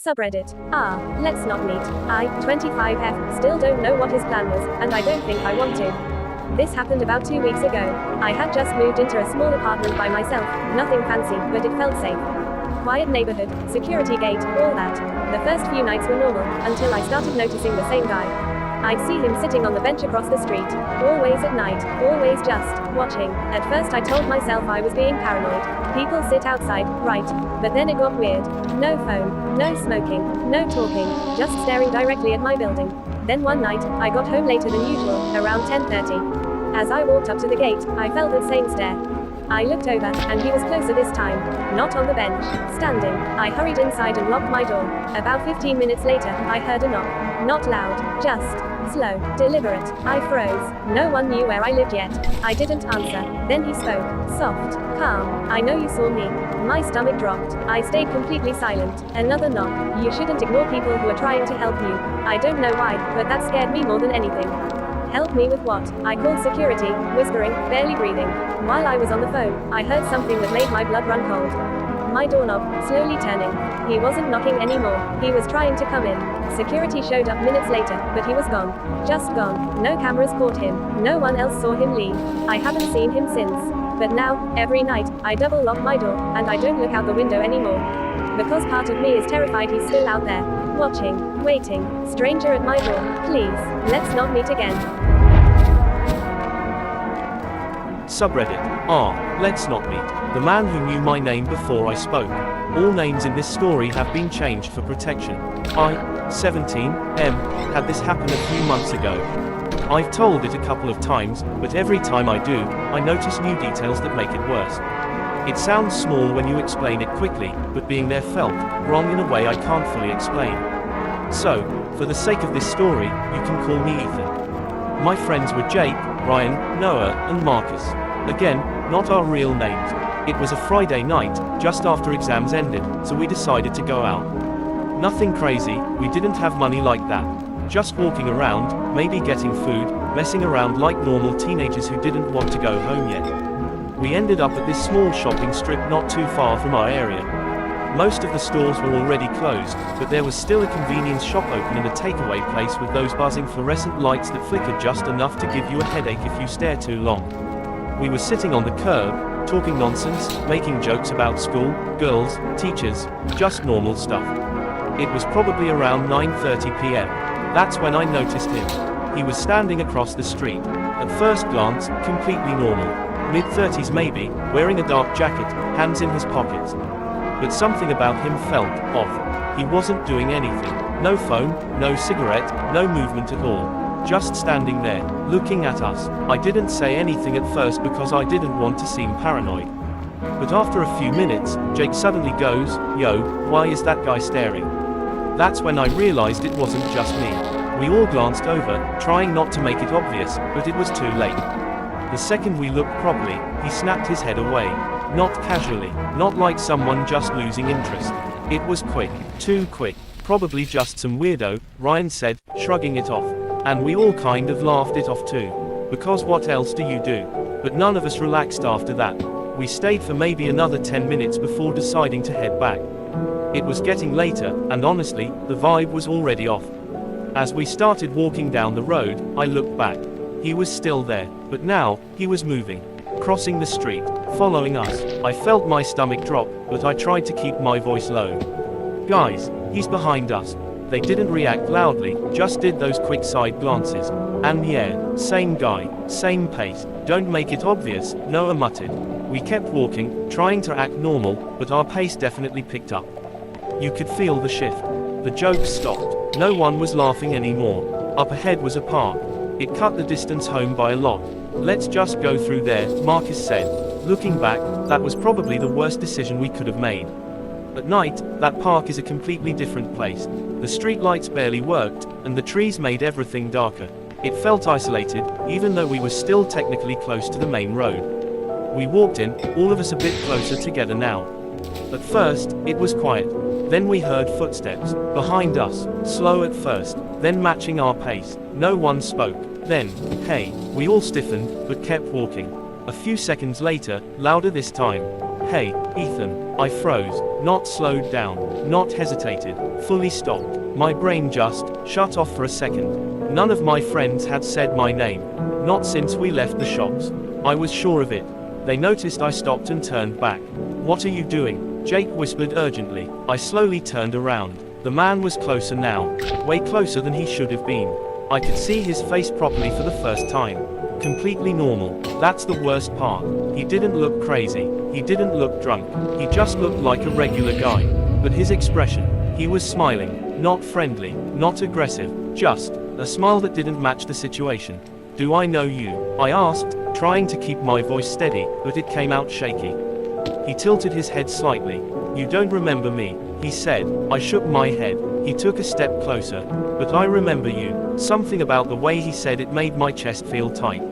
Subreddit. Let's not meet. I, 25F, still don't know what his plan was, and I don't think I want to. This happened about 2 weeks ago. I had just moved into a small apartment by myself, nothing fancy, but it felt safe. Quiet neighborhood, security gate, all that. The first few nights were normal, until I started noticing the same guy. I'd see him sitting on the bench across the street, always at night, always just watching. At first I told myself I was being paranoid. People sit outside, right? But then it got weird. No phone, no smoking, no talking, just staring directly at my building. Then one night, I got home later than usual, around 10:30. As I walked up to the gate, I felt the same stare. I looked over, and he was closer this time. Not on the bench, standing. I hurried inside and locked my door. About 15 minutes later, I heard a knock. Not loud, just slow, deliberate. I froze. No one knew where I lived yet. I didn't answer. Then he spoke. Soft, calm. I know you saw me. My stomach dropped. I stayed completely silent. Another knock. You shouldn't ignore people who are trying to help you. I don't know why, but that scared me more than anything. Help me with what? I called security, whispering, barely breathing. While I was on the phone, I heard something that made my blood run cold. My doorknob, slowly turning. He wasn't knocking anymore. He was trying to come in. Security showed up minutes later, but he was gone. Just gone. No cameras caught him. No one else saw him leave. I haven't seen him since. But now, every night, I double lock my door, and I don't look out the window anymore. Because part of me is terrified he's still out there. Watching, waiting. Stranger at my door, please, let's not meet again. Subreddit. Let's not meet. The man who knew my name before I spoke. All names in this story have been changed for protection. I, 17M, had this happen a few months ago. I've told it a couple of times, but every time I do, I notice new details that make it worse. It sounds small when you explain it quickly, but being there felt wrong in a way I can't fully explain. So, for the sake of this story, you can call me Ethan. My friends were Jake, Ryan, Noah, and Marcus. Again, not our real names. It was a Friday night, just after exams ended, so we decided to go out. Nothing crazy, we didn't have money like that. Just walking around, maybe getting food, messing around like normal teenagers who didn't want to go home yet. We ended up at this small shopping strip not too far from our area. Most of the stores were already closed, but there was still a convenience shop open and a takeaway place with those buzzing fluorescent lights that flickered just enough to give you a headache if you stare too long. We were sitting on the curb, talking nonsense, making jokes about school, girls, teachers, just normal stuff. It was probably around 9:30 p.m. That's when I noticed him. He was standing across the street. At first glance, completely normal. Mid-30s maybe, wearing a dark jacket, hands in his pockets. But something about him felt off. He wasn't doing anything. No phone, no cigarette, no movement at all. Just standing there, looking at us. I didn't say anything at first because I didn't want to seem paranoid. But after a few minutes, Jake suddenly goes, "Yo, why is that guy staring?" That's when I realized it wasn't just me. We all glanced over, trying not to make it obvious, but it was too late. The second we looked properly, he snapped his head away. Not casually, not like someone just losing interest. It was quick, too quick, probably just some weirdo, Ryan said, shrugging it off. And we all kind of laughed it off too. Because what else do you do? But none of us relaxed after that. We stayed for maybe another 10 minutes before deciding to head back. It was getting later, and honestly, the vibe was already off. As we started walking down the road, I looked back. He was still there, but now, he was moving. Crossing the street, following us. I felt my stomach drop, but I tried to keep my voice low. "Guys, he's behind us." They didn't react loudly, just did those quick side glances. "And yeah, same guy, same pace. Don't make it obvious," Noah muttered. We kept walking, trying to act normal, but our pace definitely picked up. You could feel the shift. The jokes stopped. No one was laughing anymore. Up ahead was a park. It cut the distance home by a lot. "Let's just go through there," Marcus said. Looking back, that was probably the worst decision we could have made. At night, that park is a completely different place. The streetlights barely worked, and the trees made everything darker. It felt isolated, even though we were still technically close to the main road. We walked in, all of us a bit closer together now. At first, it was quiet. Then we heard footsteps, behind us, slow at first, then matching our pace. No one spoke. Then, "Hey," we all stiffened, but kept walking. A few seconds later, louder this time. "Hey, Ethan." I froze, not slowed down, not hesitated, fully stopped. My brain just shut off for a second. None of my friends had said my name. Not since we left the shops. I was sure of it. They noticed I stopped and turned back. "What are you doing?" Jake whispered urgently. I slowly turned around. The man was closer now. Way closer than he should have been. I could see his face properly for the first time. Completely normal. That's the worst part. He didn't look crazy. He didn't look drunk. He just looked like a regular guy. But his expression, he was smiling, not friendly, not aggressive, just a smile that didn't match the situation. "Do I know you?" I asked, trying to keep my voice steady, but it came out shaky. He tilted his head slightly. "You don't remember me," he said. I shook my head. He took a step closer. "But I remember you." Something about the way he said it made my chest feel tight.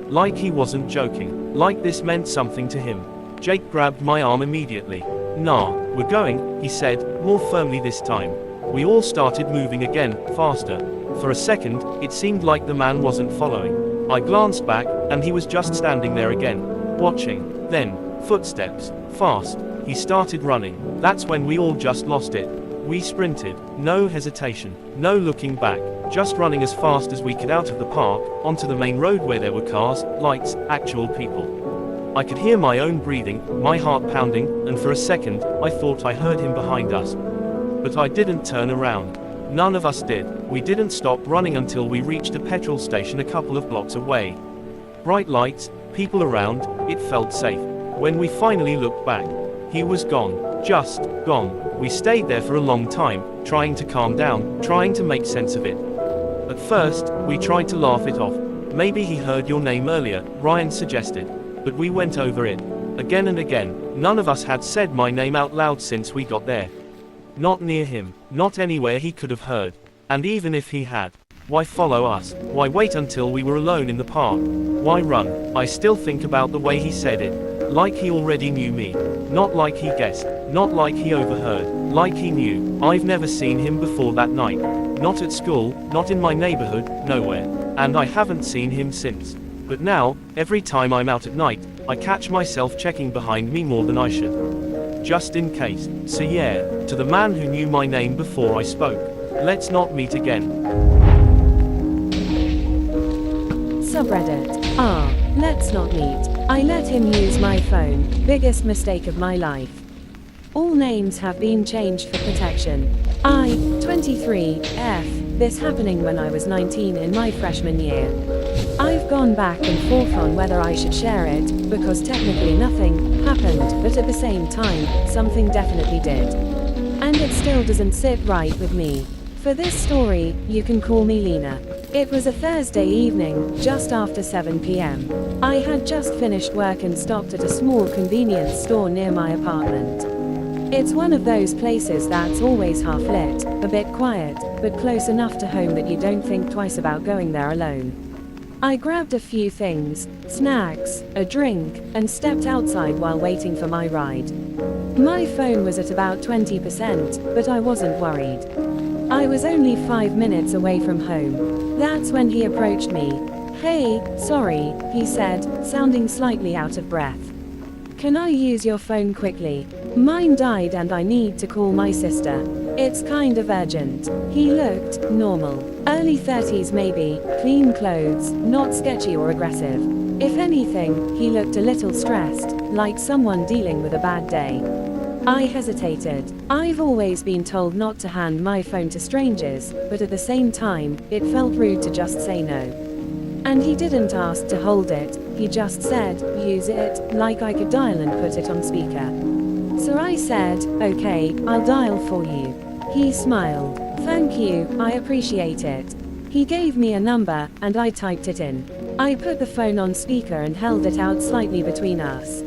Like he wasn't joking. Like this meant something to him. Jake grabbed my arm immediately. "Nah, we're going," he said, more firmly this time. We all started moving again, faster. For a second, it seemed like the man wasn't following. I glanced back, and he was just standing there again, watching. Then, footsteps, fast. He started running. That's when we all just lost it. We sprinted, no hesitation, no looking back, just running as fast as we could out of the park, onto the main road where there were cars, lights, actual people. I could hear my own breathing, my heart pounding, and for a second, I thought I heard him behind us. But I didn't turn around. None of us did. We didn't stop running until we reached a petrol station a couple of blocks away. Bright lights, people around, it felt safe. When we finally looked back, he was gone. Just gone. We stayed there for a long time, trying to calm down, trying to make sense of it. At first, we tried to laugh it off. "Maybe he heard your name earlier," Ryan suggested. But we went over it. Again and again. None of us had said my name out loud since we got there. Not near him. Not anywhere he could have heard. And even if he had, why follow us? Why wait until we were alone in the park? Why run? I still think about the way he said it. Like he already knew me. Not like he guessed. Not like he overheard. Like he knew. I've never seen him before that night. Not at school, not in my neighborhood, nowhere. And I haven't seen him since. But now, every time I'm out at night, I catch myself checking behind me more than I should. Just in case. So yeah, to the man who knew my name before I spoke. Let's not meet again. Subreddit let's not meet. I let him use my phone. Biggest mistake of my life. All names have been changed for protection. I, 23, F. This happening when I was 19 in my freshman year. I've gone back and forth on whether I should share it, because technically nothing happened, but at the same time, something definitely did. And it still doesn't sit right with me. For this story, you can call me Lena. It was a Thursday evening, just after 7 p.m. I had just finished work and stopped at a small convenience store near my apartment. It's one of those places that's always half lit, a bit quiet, but close enough to home that you don't think twice about going there alone. I grabbed a few things, snacks, a drink, and stepped outside while waiting for my ride. My phone was at about 20%, but I wasn't worried. I was only 5 minutes away from home. That's when he approached me. "Hey, sorry," he said, sounding slightly out of breath. "Can I use your phone quickly? Mine died and I need to call my sister. It's kind of urgent." He looked normal. Early 30s maybe, clean clothes, not sketchy or aggressive. If anything, he looked a little stressed, like someone dealing with a bad day. I hesitated. I've always been told not to hand my phone to strangers, but at the same time, it felt rude to just say no. And he didn't ask to hold it, he just said, "Use it," like I could dial and put it on speaker. So I said, "Okay, I'll dial for you." He smiled. "Thank you, I appreciate it." He gave me a number, and I typed it in. I put the phone on speaker and held it out slightly between us.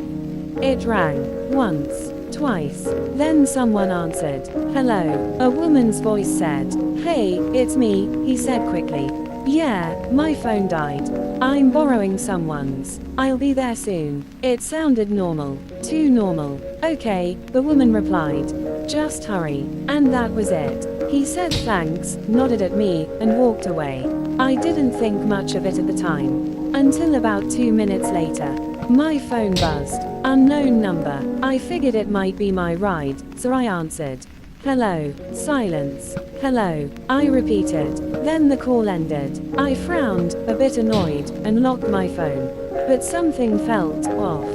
It rang. Once. Twice. Then someone answered. "Hello," a woman's voice said. "Hey, it's me," he said quickly. "Yeah, my phone died. I'm borrowing someone's. I'll be there soon." It sounded normal. Too normal. "Okay," the woman replied. "Just hurry." And that was it. He said thanks, nodded at me, and walked away. I didn't think much of it at the time. Until about 2 minutes later. My phone buzzed. Unknown number. I figured it might be my ride, so I answered. Hello. Silence. Hello. I repeated. Then the call ended. I frowned, a bit annoyed, and locked my phone. But something felt off.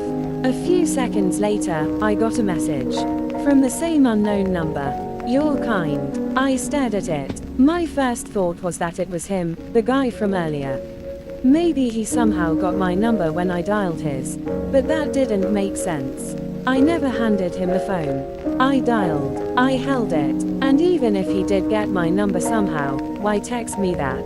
A few seconds later, I got a message from the same unknown number. You're kind. I stared at it. My first thought was that it was him, the guy from earlier. Maybe he somehow got my number when I dialed his. But that didn't make sense. I never handed him the phone. I dialed. I held it. And even if he did get my number somehow, why text me that?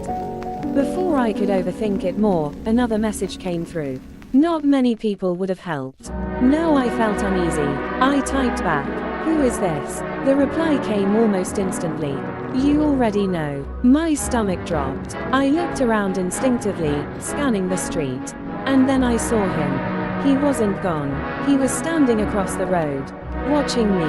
Before I could overthink it more, another message came through. Not many people would have helped. No, I felt uneasy. I typed back. Who is this? The reply came almost instantly. You already know. My stomach dropped. I looked around instinctively, scanning the street. And then I saw him. He wasn't gone. He was standing across the road, watching me,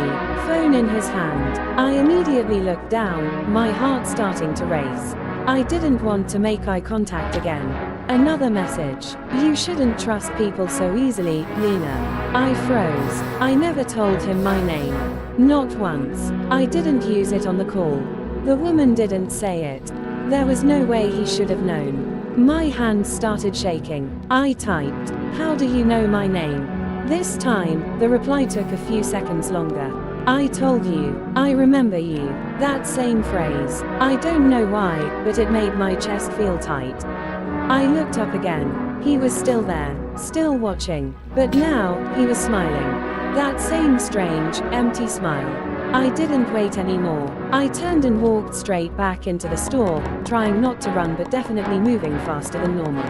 phone in his hand. I immediately looked down, my heart starting to race. I didn't want to make eye contact again. Another message. You shouldn't trust people so easily, Lena. I froze. I never told him my name. Not once. I didn't use it on the call. The woman didn't say it. There was no way he should have known. My hands started shaking. I typed, how do you know my name? This time, the reply took a few seconds longer. I told you, I remember you. That same phrase. I don't know why, but it made my chest feel tight. I looked up again. He was still there, still watching. But now, he was smiling. That same strange, empty smile. I didn't wait anymore. I turned and walked straight back into the store, trying not to run but definitely moving faster than normal.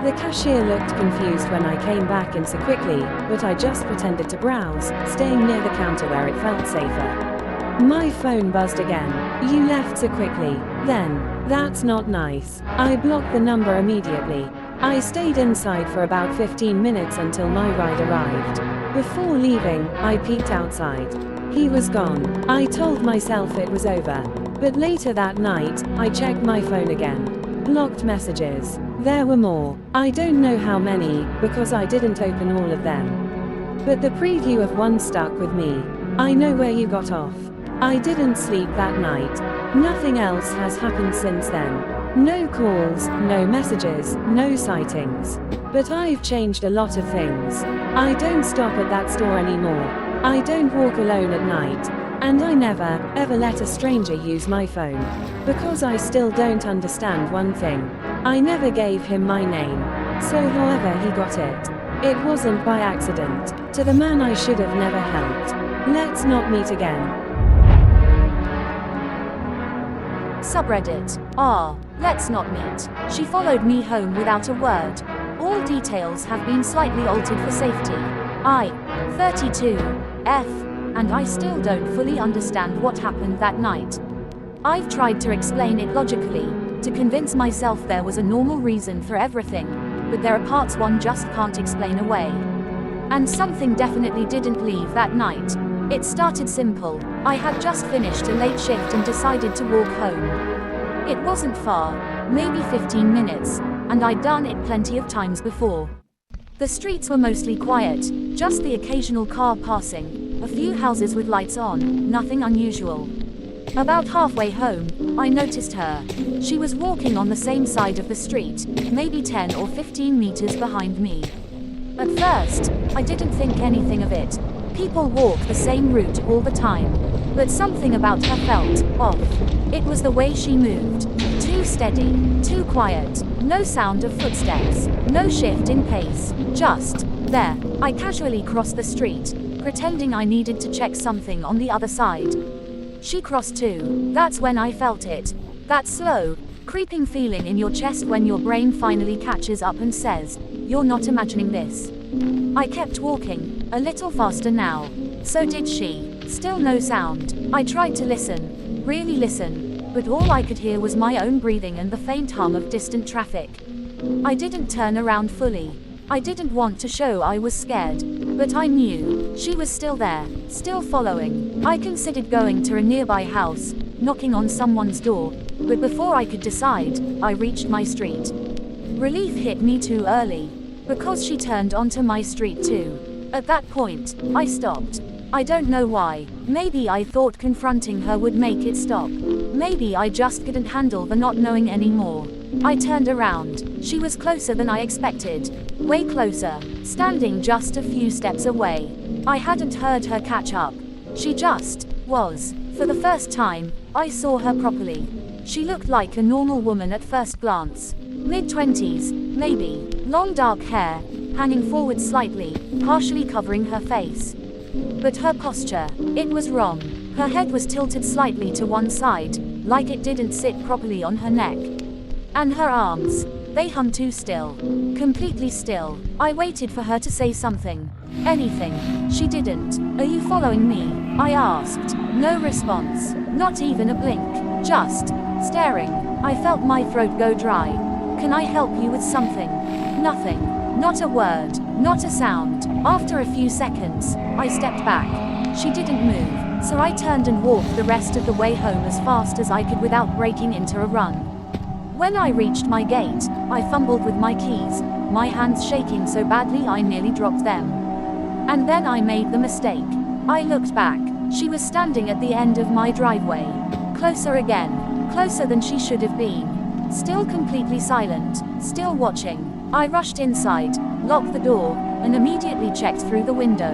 The cashier looked confused when I came back in so quickly, but I just pretended to browse, staying near the counter where it felt safer. My phone buzzed again. You left so quickly. Then, that's not nice. I blocked the number immediately. I stayed inside for about 15 minutes until my ride arrived. Before leaving, I peeked outside. He was gone. I told myself it was over. But later that night, I checked my phone again. Blocked messages. There were more. I don't know how many, because I didn't open all of them. But the preview of one stuck with me. I know where you got off. I didn't sleep that night. Nothing else has happened since then. No calls, no messages, no sightings. But I've changed a lot of things. I don't stop at that store anymore. I don't walk alone at night. And I never, ever let a stranger use my phone. Because I still don't understand one thing. I never gave him my name. So however he got it, it wasn't by accident. To the man I should have never helped. Let's not meet again. Subreddit Let's not meet. She followed me home without a word. All details have been slightly altered for safety. 32 F. And I still don't fully understand what happened that night. I've tried to explain it logically, to convince myself there was a normal reason for everything, but there are parts one just can't explain away. And something definitely didn't leave that night. It started simple. I had just finished a late shift and decided to walk home. It wasn't far, maybe 15 minutes, and I'd done it plenty of times before. The streets were mostly quiet, just the occasional car passing. A few houses with lights on, nothing unusual. About halfway home, I noticed her. She was walking on the same side of the street, maybe 10 or 15 meters behind me. At first, I didn't think anything of it. People walk the same route all the time. But something about her felt off. It was the way she moved. Too steady, too quiet, no sound of footsteps, no shift in pace, just there. I casually crossed the street, pretending I needed to check something on the other side. She crossed too. That's when I felt it. That slow, creeping feeling in your chest when your brain finally catches up and says, you're not imagining this. I kept walking, a little faster now. So did she. Still no sound. I tried to listen, really listen, but all I could hear was my own breathing and the faint hum of distant traffic. I didn't turn around fully. I didn't want to show I was scared. But I knew, she was still there, still following. I considered going to a nearby house, knocking on someone's door, but before I could decide, I reached my street. Relief hit me too early, because she turned onto my street too. At that point, I stopped. I don't know why. Maybe I thought confronting her would make it stop. Maybe I just couldn't handle the not knowing anymore. I turned around. She was closer than I expected. Way closer, standing just a few steps away. I hadn't heard her catch up. She just was. For the first time, I saw her properly. She looked like a normal woman at first glance. Mid-20s, maybe. Long dark hair, hanging forward slightly, partially covering her face. But her posture, it was wrong. Her head was tilted slightly to one side, like it didn't sit properly on her neck. And her arms, they hung too still. Completely still. I waited for her to say something. Anything. She didn't. Are you following me? I asked. No response. Not even a blink. Just staring. I felt my throat go dry. Can I help you with something? Nothing. Not a word. Not a sound. After a few seconds, I stepped back. She didn't move, so I turned and walked the rest of the way home as fast as I could without breaking into a run. When I reached my gate, I fumbled with my keys, my hands shaking so badly I nearly dropped them. And then I made the mistake. I looked back. She was standing at the end of my driveway. Closer again. Closer than she should have been. Still completely silent. Still watching. I rushed inside, locked the door, and immediately checked through the window.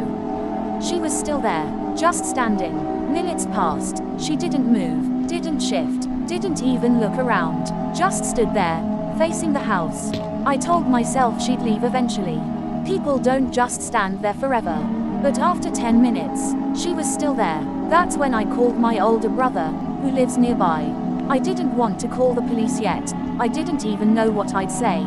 She was still there, just standing. Minutes passed. She didn't move, didn't shift, didn't even look around. Just stood there, facing the house. I told myself she'd leave eventually. People don't just stand there forever. But after 10 minutes, she was still there. That's when I called my older brother, who lives nearby. I didn't want to call the police yet. I didn't even know what I'd say.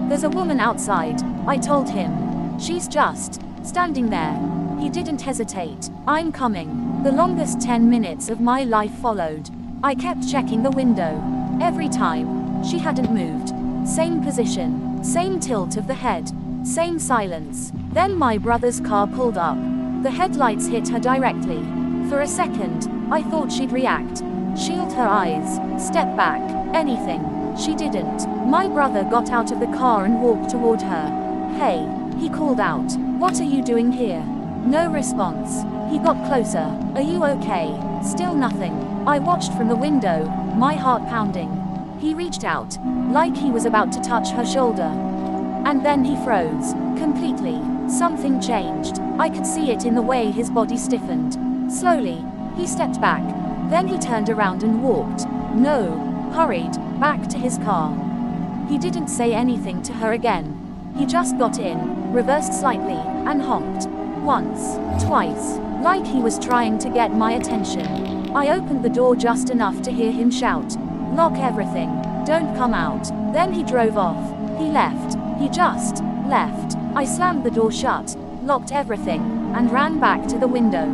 There's a woman outside, I told him. She's just standing there. He didn't hesitate. I'm coming. The longest 10 minutes of my life followed. I kept checking the window. Every time, she hadn't moved. Same position, same tilt of the head, same silence. Then my brother's car pulled up. The headlights hit her directly. For a second, I thought she'd react. Shield her eyes, step back, anything. She didn't. My brother got out of the car and walked toward her. Hey, he called out. What are you doing here? No response. He got closer. Are you okay? Still nothing. I watched from the window, my heart pounding. He reached out, like he was about to touch her shoulder. And then he froze, completely. Something changed. I could see it in the way his body stiffened. Slowly, he stepped back. Then he turned around and walked. Hurried, back to his car. He didn't say anything to her again. He just got in, reversed slightly, and honked. Once, twice, like he was trying to get my attention. I opened the door just enough to hear him shout, "Lock everything, don't come out." Then he drove off. He left. He just left. I slammed the door shut, locked everything, and ran back to the window.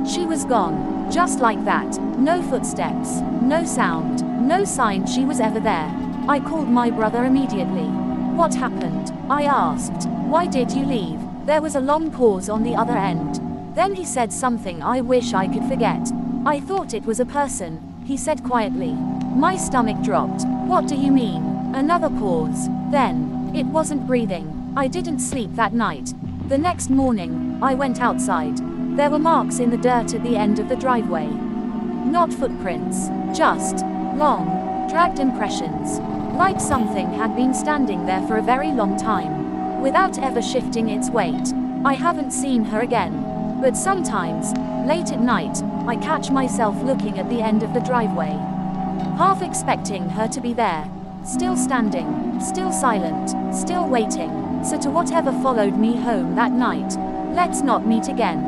She was gone, just like that. No footsteps, no sound, no sign she was ever there. I called my brother immediately. What happened? I asked. Why did you leave? There was a long pause on the other end. Then he said something I wish I could forget. I thought it was a person, he said quietly. My stomach dropped. What do you mean? Another pause. Then, it wasn't breathing. I didn't sleep that night. The next morning, I went outside. There were marks in the dirt at the end of the driveway. Not footprints, just long, dragged impressions. Like something had been standing there for a very long time, without ever shifting its weight. I haven't seen her again. But sometimes, late at night, I catch myself looking at the end of the driveway, half expecting her to be there. Still standing, still silent, still waiting. So to whatever followed me home that night, let's not meet again.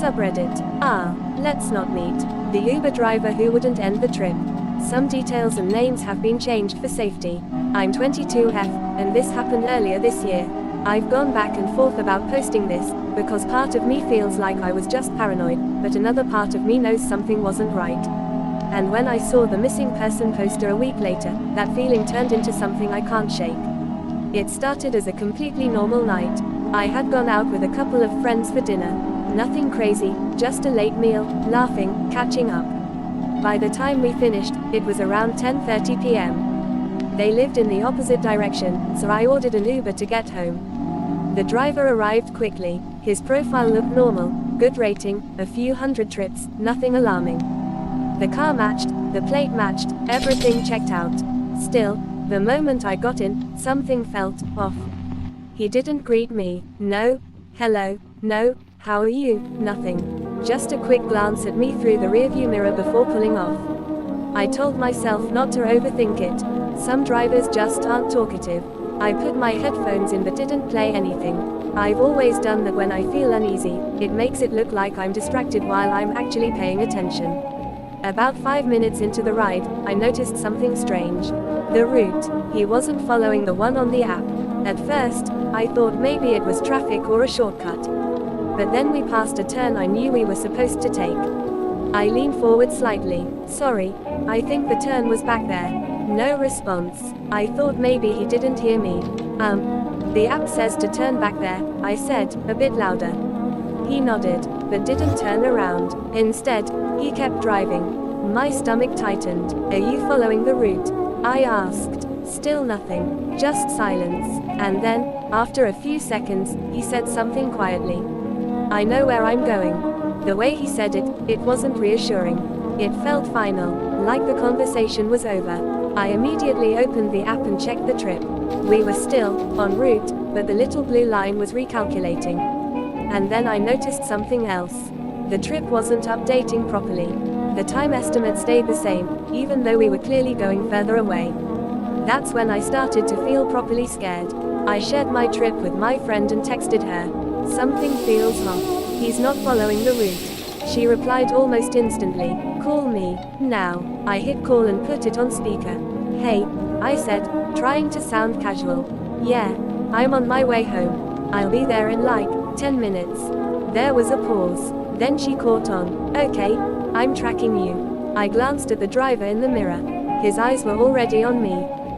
Subreddit. Let's not meet. The Uber driver who wouldn't end the trip. Some details and names have been changed for safety. I'm 22F, and this happened earlier this year. I've gone back and forth about posting this, because part of me feels like I was just paranoid, but another part of me knows something wasn't right. And when I saw the missing person poster a week later, that feeling turned into something I can't shake. It started as a completely normal night. I had gone out with a couple of friends for dinner. Nothing crazy, just a late meal, laughing, catching up. By the time we finished, it was around 10:30 p.m. They lived in the opposite direction, so I ordered an Uber to get home. The driver arrived quickly. His profile looked normal, good rating, a few hundred trips, nothing alarming. The car matched, the plate matched, everything checked out. Still, the moment I got in, something felt off. He didn't greet me. No, hello, no, how are you, nothing. Just a quick glance at me through the rearview mirror before pulling off. I told myself not to overthink it. Some drivers just aren't talkative. I put my headphones in but didn't play anything. I've always done that when I feel uneasy. It makes it look like I'm distracted while I'm actually paying attention. About 5 minutes into the ride, I noticed something strange. The route. He wasn't following the one on the app. At first, I thought maybe it was traffic or a shortcut. But then we passed a turn I knew we were supposed to take. I leaned forward slightly. Sorry, I think the turn was back there. No response. I thought maybe he didn't hear me. The app says to turn back there, I said, a bit louder. He nodded, but didn't turn around. Instead, he kept driving. My stomach tightened. Are you following the route? I asked. Still nothing. Just silence. And then, after a few seconds, he said something quietly. I know where I'm going. The way he said it, it wasn't reassuring. It felt final, like the conversation was over. I immediately opened the app and checked the trip. We were still en route, but the little blue line was recalculating. And then I noticed something else. The trip wasn't updating properly. The time estimate stayed the same, even though we were clearly going further away. That's when I started to feel properly scared. I shared my trip with my friend and texted her. Something feels off. He's not following the route. She replied almost instantly. Call me, now. I hit call and put it on speaker. Hey, I said, trying to sound casual. Yeah, I'm on my way home. I'll be there in like 10 minutes. There was a pause. Then she caught on. Okay, I'm tracking you. I glanced at the driver in the mirror. His eyes were already on me,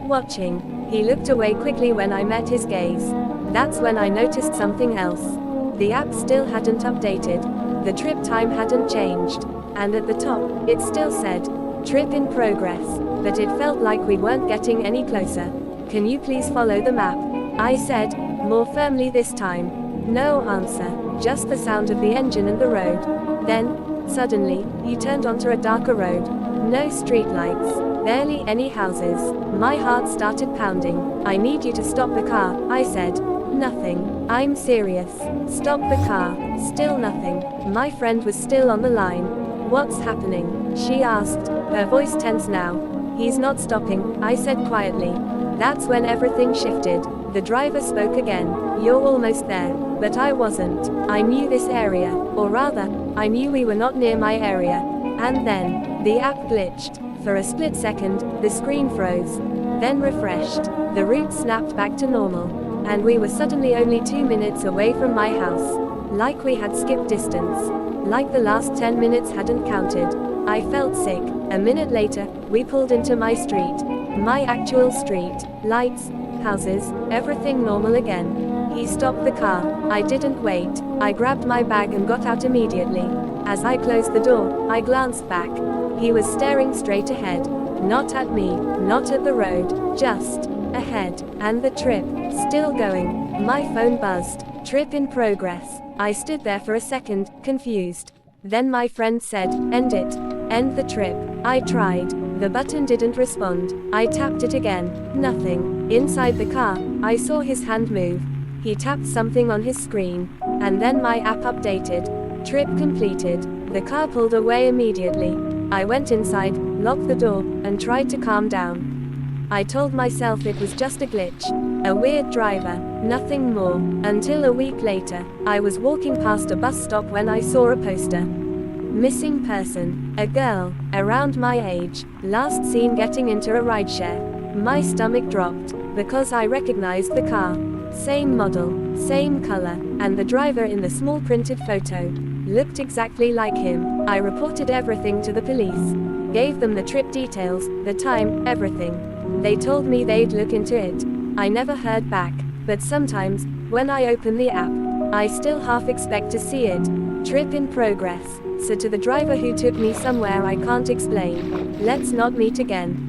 watching. He looked away quickly when I met his gaze. That's when I noticed something else. The app still hadn't updated. The trip time hadn't changed. And at the top, it still said, trip in progress. But it felt like we weren't getting any closer. Can you please follow the map? I said, more firmly this time. No answer, just the sound of the engine and the road. Then, suddenly, you turned onto a darker road. No streetlights, barely any houses. My heart started pounding. I need you to stop the car, I said. Nothing. I'm serious. Stop the car. Still nothing. My friend was still on the line. What's happening? She asked, her voice tense now. He's not stopping, I said quietly. That's when everything shifted. The driver spoke again. You're almost there. But I wasn't. I knew this area, or rather, I knew we were not near my area. And then, the app glitched. For a split second, the screen froze. Then refreshed. The route snapped back to normal. And we were suddenly only 2 minutes away from my house. Like we had skipped distance. Like the last 10 minutes hadn't counted. I felt sick. A minute later, we pulled into my street. My actual street. Lights, houses, everything normal again. He stopped the car. I didn't wait. I grabbed my bag and got out immediately. As I closed the door, I glanced back. He was staring straight ahead. Not at me, not at the road, just ahead. And the trip, still going. My phone buzzed. Trip in progress. I stood there for a second, confused. Then my friend said, end it. End the trip. I tried. The button didn't respond. I tapped it again. Nothing. Inside the car, I saw his hand move. He tapped something on his screen. And then my app updated. Trip completed. The car pulled away immediately. I went inside, locked the door, and tried to calm down. I told myself it was just a glitch. A weird driver, nothing more. Until a week later, I was walking past a bus stop when I saw a poster. Missing person, a girl, around my age, last seen getting into a rideshare. My stomach dropped, because I recognized the car. Same model, same color, and the driver in the small printed photo looked exactly like him. I reported everything to the police. Gave them the trip details, the time, everything. They told me they'd look into it. I never heard back, but sometimes, when I open the app, I still half expect to see it. Trip in progress. So to the driver who took me somewhere I can't explain, let's not meet again.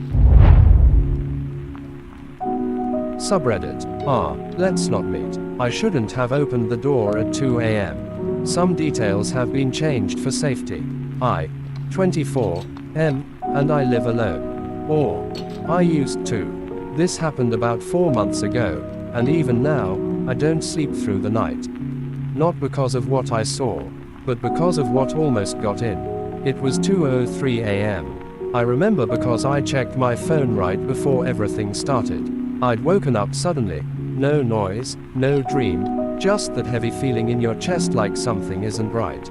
Subreddit Let's not meet. I shouldn't have opened the door at 2 a.m. Some details have been changed for safety. I, 24, am, and I live alone. Or, I used to. This happened about 4 months ago, and even now, I don't sleep through the night. Not because of what I saw, but because of what almost got in. It was 2:03 a.m. I remember because I checked my phone right before everything started. I'd woken up suddenly. No noise, no dream, just that heavy feeling in your chest like something isn't right.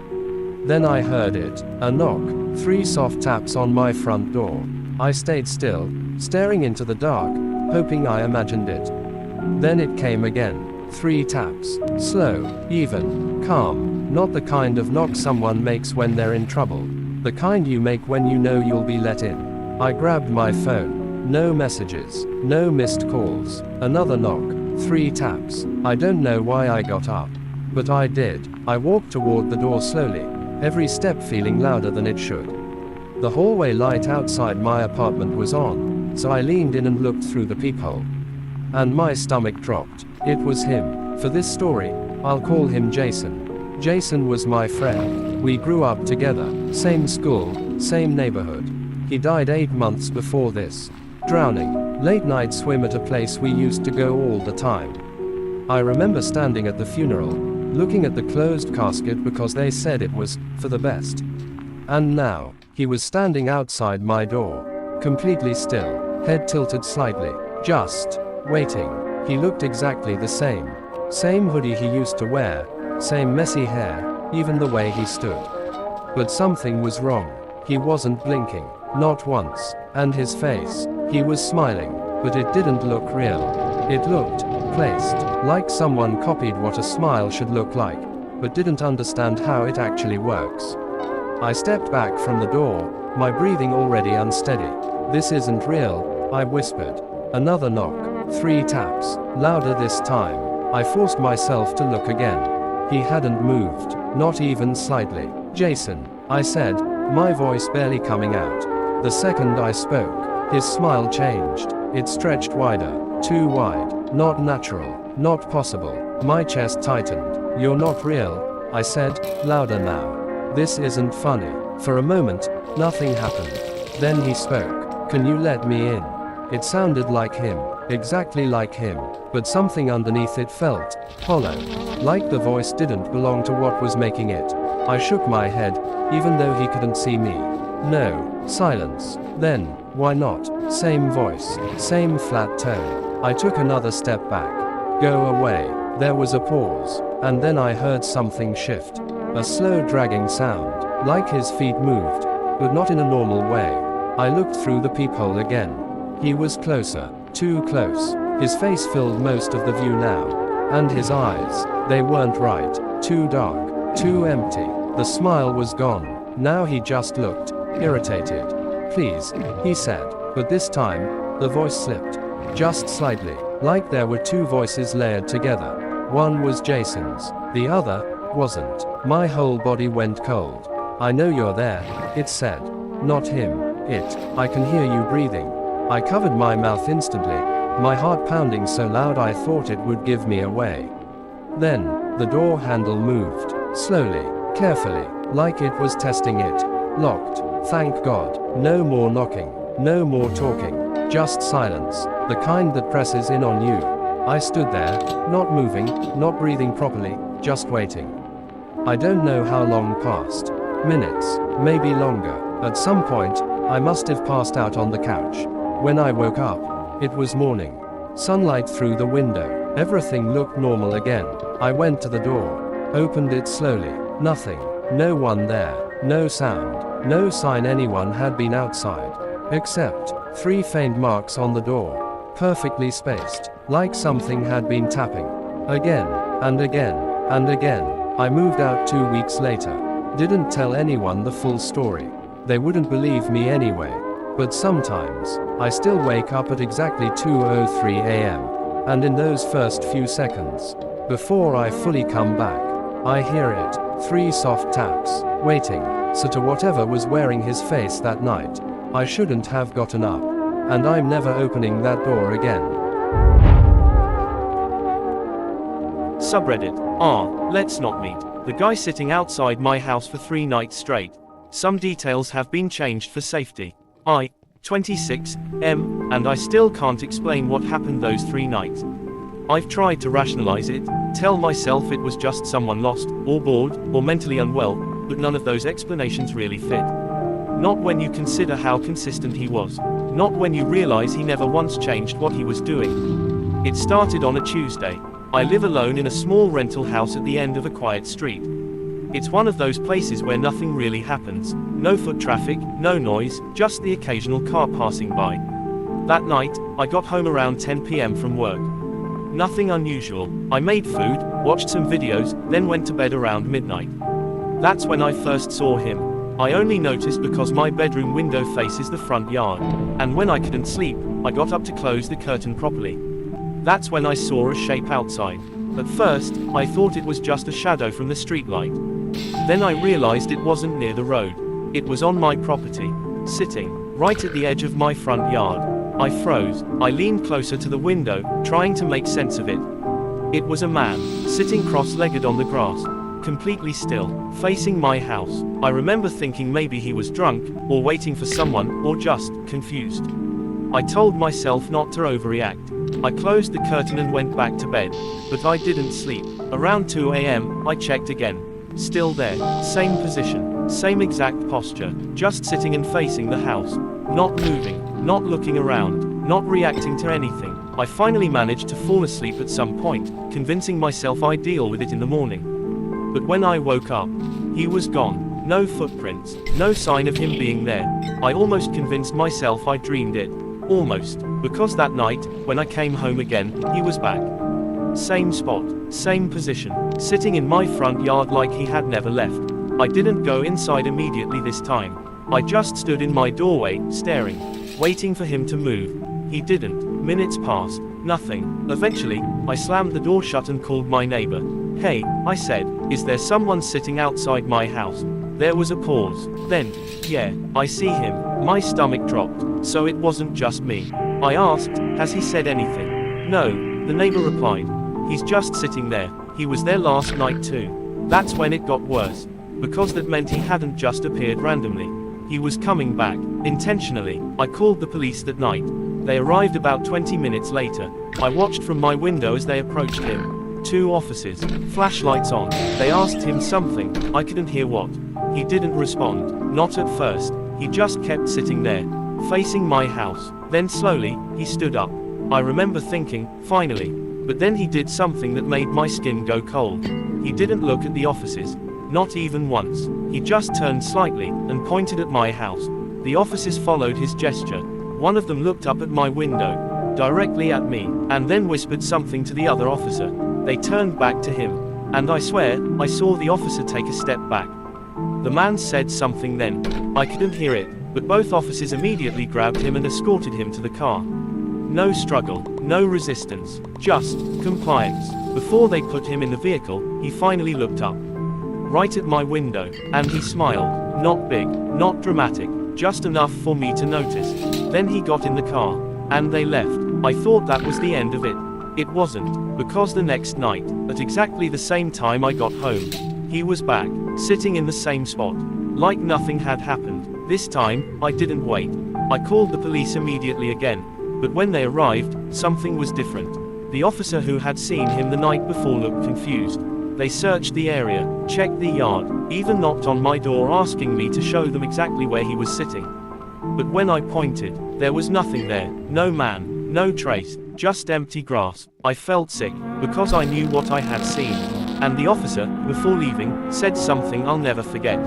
Then I heard it, a knock, 3 soft taps on my front door. I stayed still, staring into the dark, hoping I imagined it. Then it came again, 3 taps, slow, even, calm, not the kind of knock someone makes when they're in trouble, the kind you make when you know you'll be let in. I grabbed my phone. No messages, no missed calls. Another knock, 3 taps. I don't know why I got up, but I did. I walked toward the door slowly, every step feeling louder than it should. The hallway light outside my apartment was on, so I leaned in and looked through the peephole. And my stomach dropped. It was him. For this story, I'll call him Jason. Jason was my friend. We grew up together, same school, same neighborhood. He died 8 months before this. Drowning. Late night swim at a place we used to go all the time. I remember standing at the funeral, looking at the closed casket because they said it was for the best. And now, he was standing outside my door, completely still, head tilted slightly, just waiting. He looked exactly the same. Same hoodie he used to wear, same messy hair, even the way he stood. But something was wrong. He wasn't blinking, not once, and his face, he was smiling, but it didn't look real. It looked placed, like someone copied what a smile should look like, but didn't understand how it actually works. I stepped back from the door, my breathing already unsteady. This isn't real, I whispered. Another knock, 3 taps, louder this time. I forced myself to look again. He hadn't moved, not even slightly. Jason, I said, my voice barely coming out. The second I spoke, his smile changed. It stretched wider, too wide, not natural, not possible. My chest tightened. You're not real, I said, louder now. This isn't funny. For a moment, nothing happened. Then he spoke. Can you let me in? It sounded like him, exactly like him, but something underneath it felt hollow, like the voice didn't belong to what was making it. I shook my head, even though he couldn't see me. No, silence. Then, why not? Same voice, same flat tone. I took another step back. Go away. There was a pause, and then I heard something shift. A slow dragging sound, like his feet moved, but not in a normal way. I looked through the peephole again. He was closer, too close. His face filled most of the view now. And his eyes, they weren't right. Too dark, too empty. The smile was gone. Now he just looked irritated. Please, he said. But this time, the voice slipped. Just slightly, like there were 2 voices layered together. One was Jason's, the other wasn't. My whole body went cold. I know you're there, it said. Not him, it. I can hear you breathing. I covered my mouth instantly, my heart pounding so loud I thought it would give me away. Then, the door handle moved, slowly, carefully, like it was testing it. Locked. Thank God. No more knocking, no more talking, just silence, the kind that presses in on you. I stood there, not moving, not breathing properly, just waiting. I don't know how long passed. Minutes, maybe longer. At some point, I must have passed out on the couch. When I woke up, it was morning. Sunlight through the window. Everything looked normal again. I went to the door, opened it slowly. Nothing. No one there. No sound. No sign anyone had been outside. Except 3 faint marks on the door. Perfectly spaced. Like something had been tapping. Again, and again, and again. I moved out 2 weeks later. Didn't tell anyone the full story. They wouldn't believe me anyway. But sometimes, I still wake up at exactly 2:03 a.m. And in those first few seconds, before I fully come back, I hear it. 3 soft taps, waiting, so to whatever was wearing his face that night. I shouldn't have gotten up. And I'm never opening that door again. Subreddit r. Let's not meet. The guy sitting outside my house for 3 nights straight. Some details have been changed for safety. I, 26, M, and I still can't explain what happened those 3 nights. I've tried to rationalize it, tell myself it was just someone lost, or bored, or mentally unwell, but none of those explanations really fit. Not when you consider how consistent he was. Not when you realize he never once changed what he was doing. It started on a Tuesday. I live alone in a small rental house at the end of a quiet street. It's one of those places where nothing really happens. No foot traffic, no noise, just the occasional car passing by. That night, I got home around 10 p.m. from work. Nothing unusual. I made food, watched some videos, then went to bed around midnight. That's when I first saw him. I only noticed because my bedroom window faces the front yard, and when I couldn't sleep, I got up to close the curtain properly. That's when I saw a shape outside. At first, I thought it was just a shadow from the streetlight. Then I realized it wasn't near the road. It was on my property, sitting right at the edge of my front yard. I froze. I leaned closer to the window, trying to make sense of it. It was a man, sitting cross-legged on the grass, completely still, facing my house. I remember thinking maybe he was drunk, or waiting for someone, or just confused. I told myself not to overreact. I closed the curtain and went back to bed, but I didn't sleep. Around 2 a.m., I checked again. Still there, same position, same exact posture, just sitting and facing the house. Not moving, not looking around, not reacting to anything. I finally managed to fall asleep at some point, convincing myself I'd deal with it in the morning. But when I woke up, he was gone. No footprints, no sign of him being there. I almost convinced myself I dreamed it. Almost, because that night, when I came home again, he was back. Same spot, same position, sitting in my front yard like he had never left. I didn't go inside immediately this time. I just stood in my doorway, staring, waiting for him to move. He didn't. Minutes passed, nothing. Eventually, I slammed the door shut and called my neighbor. Hey, I said, is there someone sitting outside my house? There was a pause. Then, yeah, I see him. My stomach dropped. So it wasn't just me. I asked, has he said anything? No, the neighbor replied. He's just sitting there. He was there last night too. That's when it got worse. Because that meant he hadn't just appeared randomly. He was coming back, intentionally. I called the police that night. They arrived about 20 minutes later. I watched from my window as they approached him. 2 officers, flashlights on. They asked him something, I couldn't hear what. He didn't respond, not at first. He just kept sitting there, facing my house. Then slowly, he stood up. I remember thinking, finally. But then he did something that made my skin go cold. He didn't look at the officers. Not even once. He just turned slightly, and pointed at my house. The officers followed his gesture. One of them looked up at my window, directly at me, and then whispered something to the other officer. They turned back to him. And I swear, I saw the officer take a step back. The man said something then. I couldn't hear it, but both officers immediately grabbed him and escorted him to the car. No struggle, no resistance, just compliance. Before they put him in the vehicle, he finally looked up. Right at my window, and he smiled. Not big, not dramatic, just enough for me to notice. Then he got in the car, and they left. I thought that was the end of it. It wasn't, because the next night, at exactly the same time I got home, he was back, sitting in the same spot, like nothing had happened. This time, I didn't wait. I called the police immediately again, but when they arrived, something was different. The officer who had seen him the night before looked confused. They searched the area, checked the yard, even knocked on my door asking me to show them exactly where he was sitting. But when I pointed, there was nothing there, no man, no trace, just empty grass. I felt sick, because I knew what I had seen. And the officer, before leaving, said something I'll never forget.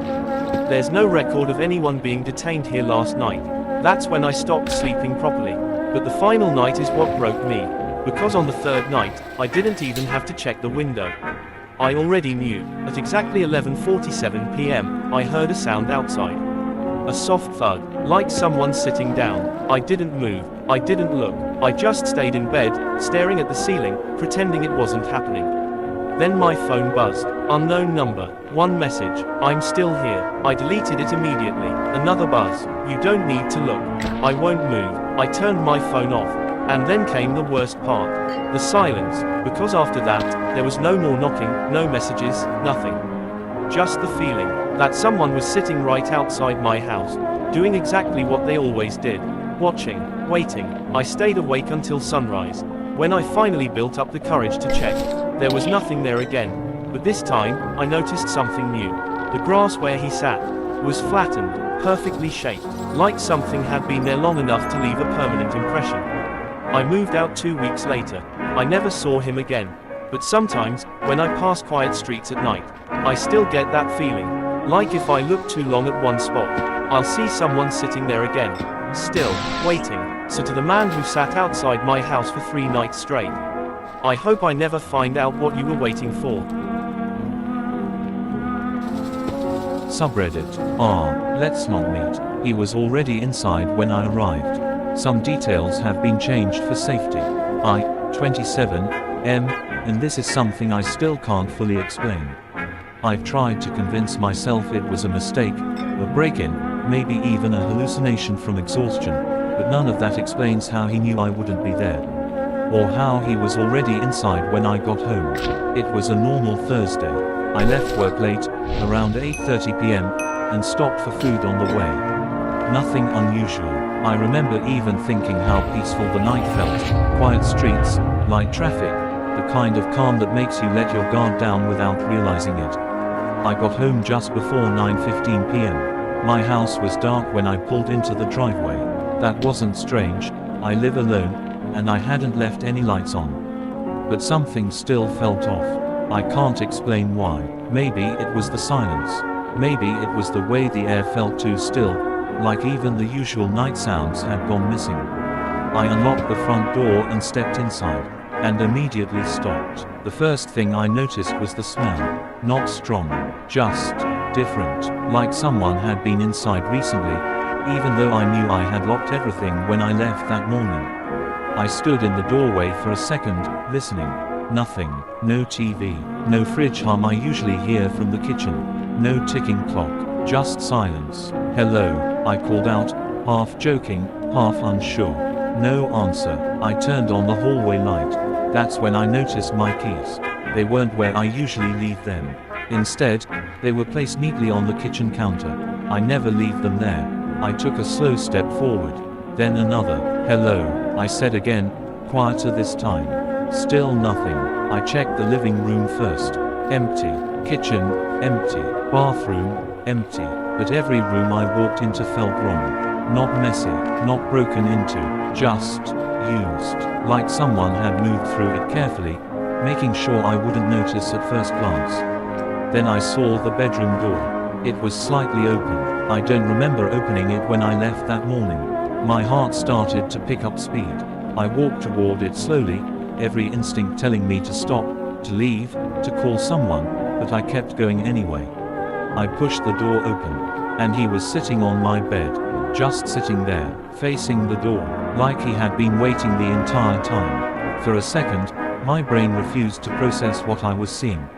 There's no record of anyone being detained here last night. That's when I stopped sleeping properly. But the final night is what broke me. Because on the 3rd night, I didn't even have to check the window. I already knew. At exactly 11:47 p.m., I heard a sound outside. A soft thud, like someone sitting down. I didn't move. I didn't look. I just stayed in bed, staring at the ceiling, pretending it wasn't happening. Then my phone buzzed. Unknown number. One message. I'm still here. I deleted it immediately. Another buzz. You don't need to look. I won't move. I turned my phone off. And then came the worst part. The silence, because after that, there was no more knocking, no messages, nothing. Just the feeling that someone was sitting right outside my house, doing exactly what they always did. Watching, waiting. I stayed awake until sunrise. When I finally built up the courage to check, there was nothing there again. But this time, I noticed something new. The grass where he sat was flattened, perfectly shaped, like something had been there long enough to leave a permanent impression. I moved out 2 weeks later. I never saw him again. But sometimes, when I pass quiet streets at night, I still get that feeling. Like if I look too long at one spot, I'll see someone sitting there again. Still, waiting. So to the man who sat outside my house for 3 nights straight, I hope I never find out what you were waiting for. Subreddit Let's Not Meet. He was already inside when I arrived. Some details have been changed for safety. I, 27, M, and this is something I still can't fully explain. I've tried to convince myself it was a mistake, a break-in, maybe even a hallucination from exhaustion, but none of that explains how he knew I wouldn't be there. Or how he was already inside when I got home. It was a normal Thursday. I left work late, around 8:30 p.m., and stopped for food on the way. Nothing unusual. I remember even thinking how peaceful the night felt. Quiet streets, light traffic, the kind of calm that makes you let your guard down without realizing it. I got home just before 9:15 p.m. My house was dark when I pulled into the driveway. That wasn't strange, I live alone, and I hadn't left any lights on. But something still felt off. I can't explain why. Maybe it was the silence. Maybe it was the way the air felt too still, like even the usual night sounds had gone missing. I unlocked the front door and stepped inside, and immediately stopped. The first thing I noticed was the smell. Not strong, just different, like someone had been inside recently, even though I knew I had locked everything when I left that morning. I stood in the doorway for a second, listening. Nothing. No TV. No fridge hum I usually hear from the kitchen. No ticking clock. Just silence. Hello, I called out, half joking, half unsure. No answer. I turned on the hallway light. That's when I noticed my keys. They weren't where I usually leave them. Instead, they were placed neatly on the kitchen counter. I never leave them there. I took a slow step forward. Then another. Hello, I said again, quieter this time. Still nothing. I checked the living room first. Empty. Kitchen, empty. Bathroom, empty. But every room I walked into felt wrong. Not messy, not broken into, just used. Like someone had moved through it carefully, making sure I wouldn't notice at first glance. Then I saw the bedroom door. It was slightly open. I don't remember opening it when I left that morning. My heart started to pick up speed. I walked toward it slowly, every instinct telling me to stop, to leave, to call someone, but I kept going anyway. I pushed the door open, and he was sitting on my bed, just sitting there, facing the door, like he had been waiting the entire time. For a second, my brain refused to process what I was seeing.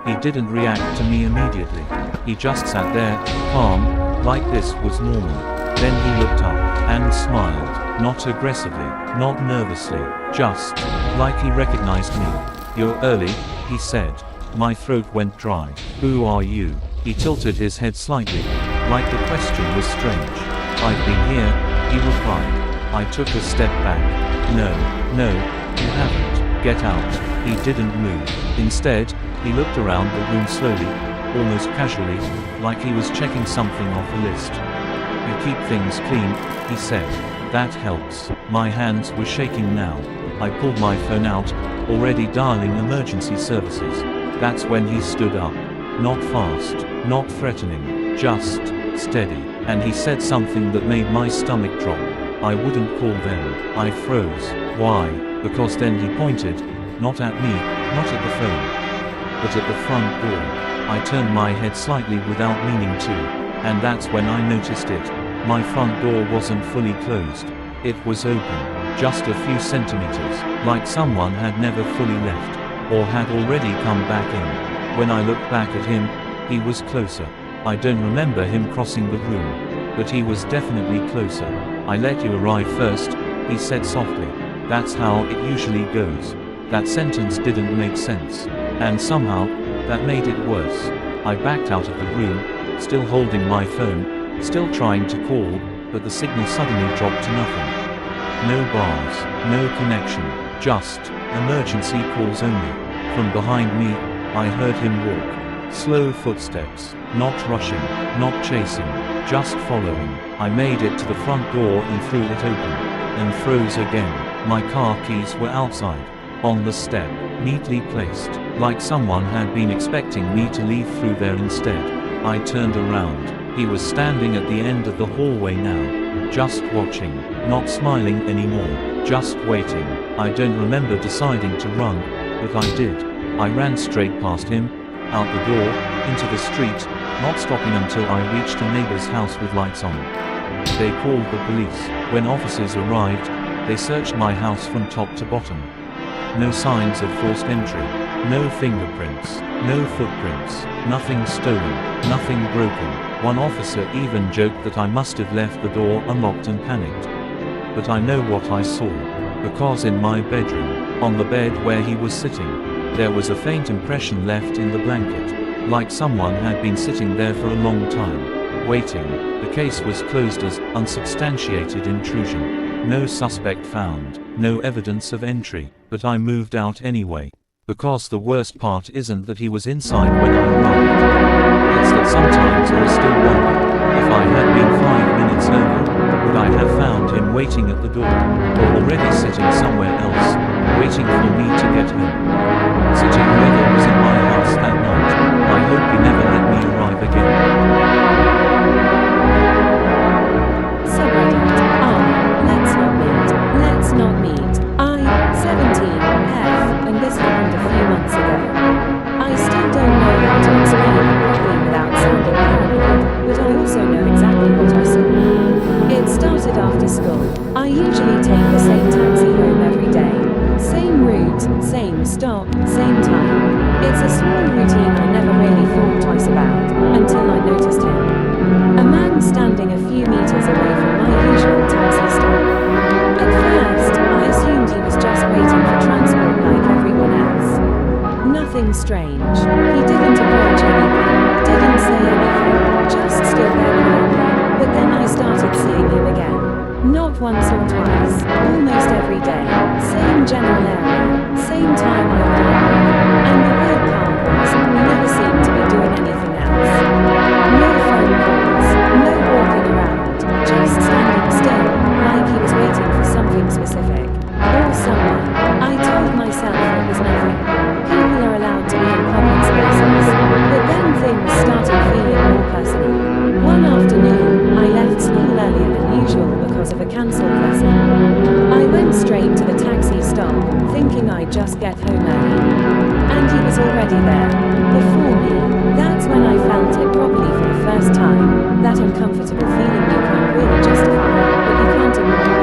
He didn't react to me immediately. He just sat there, calm, like this was normal. Then he looked up, and smiled, not aggressively, not nervously, just like he recognized me. You're early, he said. My throat went dry. Who are you? He tilted his head slightly, like the question was strange. I've been here, he replied. I took a step back. No, you haven't. Get out. He didn't move. Instead, he looked around the room slowly, almost casually, like he was checking something off a list. You keep things clean, he said. That helps. My hands were shaking now. I pulled my phone out, already dialing emergency services. That's when he stood up. Not fast, not threatening, just steady. And he said something that made my stomach drop. I wouldn't call them. I froze. Why? Because then he pointed, not at me, not at the phone, but at the front door. I turned my head slightly without meaning to, and that's when I noticed it. My front door wasn't fully closed. It was open, just a few centimeters, like someone had never fully left, or had already come back in. When I looked back at him, he was closer. I don't remember him crossing the room, but he was definitely closer. I let you arrive first, he said softly. That's how it usually goes. That sentence didn't make sense. And somehow, that made it worse. I backed out of the room, still holding my phone, still trying to call, but the signal suddenly dropped to nothing. No bars, no connection, just emergency calls only. From behind me, I heard him walk. Slow footsteps, not rushing, not chasing, just following. I made it to the front door and threw it open. And froze again. My car keys were outside, on the step, neatly placed, like someone had been expecting me to leave through there instead. I turned around. He was standing at the end of the hallway now, just watching, not smiling anymore, just waiting. I don't remember deciding to run, but I did. I ran straight past him, out the door, into the street, not stopping until I reached a neighbor's house with lights on. They called the police. When officers arrived, they searched my house from top to bottom. No signs of forced entry, no fingerprints, no footprints, nothing stolen, nothing broken. One officer even joked that I must have left the door unlocked and panicked. But I know what I saw, because in my bedroom, on the bed where he was sitting, there was a faint impression left in the blanket, like someone had been sitting there for a long time, waiting. The case was closed as unsubstantiated intrusion. No suspect found, no evidence of entry, but I moved out anyway. Because the worst part isn't that he was inside when I arrived. It's that sometimes I still wonder, if I had been 5 minutes earlier, would I have found him waiting at the door, or already sitting somewhere else, waiting for me to get home. Sitting whoever was in my house that night, I hope he never let me arrive again. Subreddit let's not meet. Let's not meet. I-17F, and this happened a few months ago. I still don't know how to explain it properly without sounding paranoid, but I also know exactly what I saw. It started after school. I usually take the same taxi home every day. Same route, same stop, same time. It's a small routine I never really thought twice about, until I noticed him. A man standing a few meters away from my usual taxi stop. At first, I assumed he was just waiting for transport like everyone else. Nothing strange. He didn't approach anyone, didn't say anything, just stood there quietly. But then I started seeing him again. Not once or twice, almost every day. Same general area, same time I would arrive. And the weird part was, he never seemed to be doing anything else. No phone calls, no walking around, just standing still, like he was waiting for something specific. Or someone. I told myself it was nothing. People are allowed to be in public spaces. But then things started feeling more personal. One afternoon, I left school earlier than usual because of a cancelled lesson. I went straight to the taxi stop, thinking I'd just get home early. And he was already there, before me. That's when I felt it properly for the first time, that uncomfortable feeling you can't really justify, but you can't ignore either.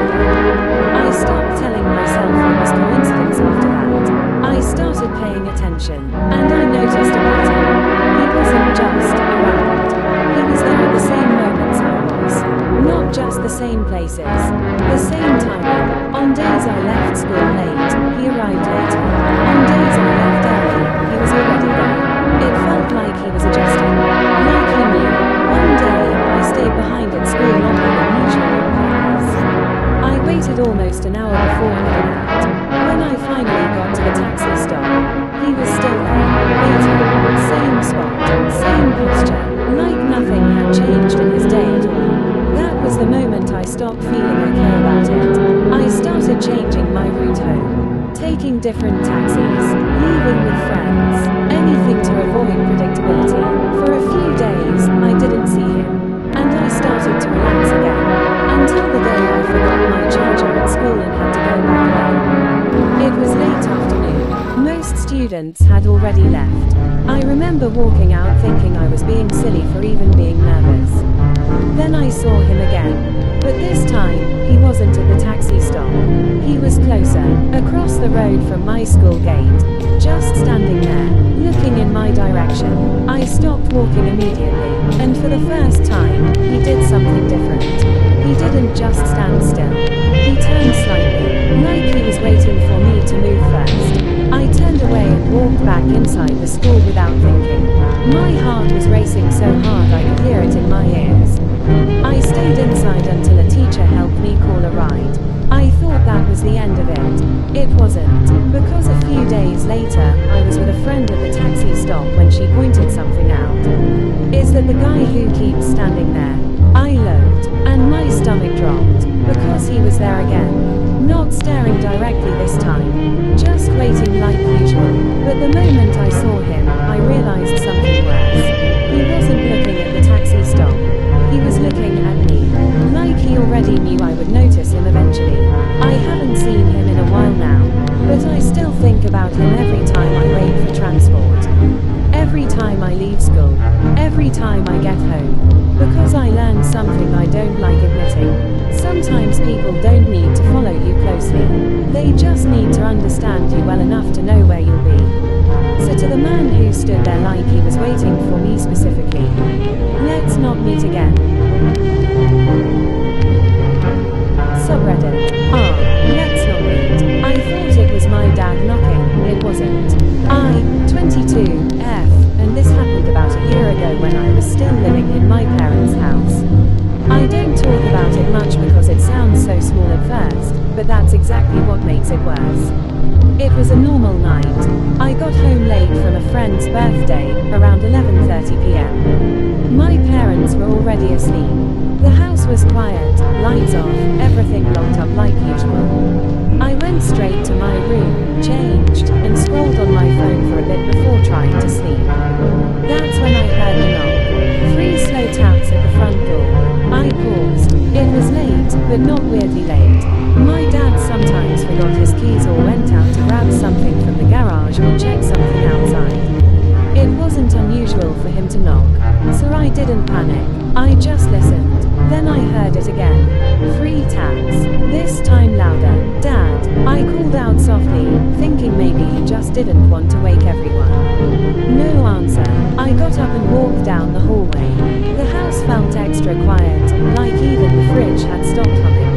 I stopped telling myself it was coincidence after that. I started paying attention, and I noticed a pattern. He wasn't just around. He was there at the same moments I was. Not just the same places. The same timing. On days I left school late, he arrived later. On days I left early, he was already there. It felt like he was adjusting. Like he knew. One day, I stayed behind at school longer than usual on purpose. I waited almost an hour before heading out. When I finally got to the taxi stop, he was still there, waiting. Same spot, same posture, like nothing had changed in his day at all. That was the moment I stopped feeling okay about it. I started changing my route home, taking different taxis, leaving with friends, anything to avoid predictability. For a few days, I didn't see him, and I started to relax again, until the day I forgot my charger at school and had to go back home. It was late afternoon. Most students had already left. I remember walking out thinking I was being silly for even being nervous. Then I saw him again. But this time, he wasn't at the taxi stop. He was closer, across the road from my school gate, just standing there, looking in my direction. I stopped walking immediately, and for the first time, he did something different. He didn't just stand still. He turned slightly, like he was wasn't, because a few days later, I was with a friend at the taxi stop when she pointed something out. Is that the guy who keeps standing there? I looked, and my stomach dropped, because he was there again. Not staring directly this time, just waiting like usual. But the moment I saw him, I realized something worse. He wasn't looking at the taxi stop. He was looking at me. Like he already knew I would notice him eventually. I haven't seen him in a while now, but I still think about him every time I wait for transport. Every time I leave school. Every time I get home. Because I learned something I don't like admitting. Sometimes people don't need to follow you closely. They just need to understand you well enough to know where you'll be. So to the man who stood there like he was waiting for me specifically, let's not meet again. Subreddit. Let's not meet. I thought it was my dad knocking. It wasn't. I, 22, and this happened about a year ago when I was still living in my parents' house. I don't talk about it much because it sounds so small at first, but that's exactly what makes it worse. It was a normal night. I got home late from a friend's birthday, around 11:30 p.m. My parents were already asleep. The house was quiet, lights off, everything locked up like usual. I went straight to my room, changed, and scrolled on my phone for a bit before trying to sleep. That's when I heard a knock. 3 slow taps at the front door. I paused. It was late, but not weirdly late. My dad sometimes forgot his keys or went out to grab something from the garage or check something outside. It wasn't unusual for him to knock, so I didn't panic. I just listened. Then I heard it again. 3 taps. This time louder. Dad. I called out softly, thinking maybe he just didn't want to wake everyone. No answer. I got up and walked down the hallway. The house felt extra quiet, like even the fridge had stopped humming.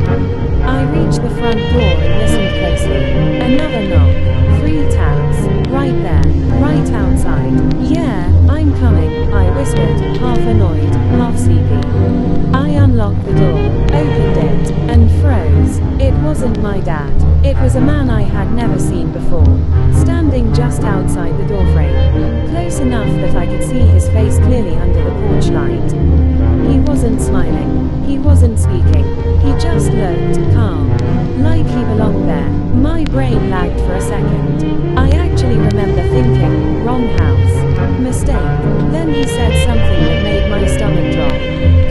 I reached the front door and listened closely. Another knock. 3 taps. Right there. Right outside. Yeah, I'm coming, I whispered, half annoyed, half sleepy. I unlocked the door, opened it, and froze. It wasn't my dad. It was a man I had never seen before, standing just outside the doorframe, close enough that I could see his face clearly under the porch light. He wasn't smiling. He wasn't speaking. He just looked calm, like he belonged there. My brain lagged for a second. I actually remember thinking, wrong house. Mistake. Then he said something that made my stomach drop.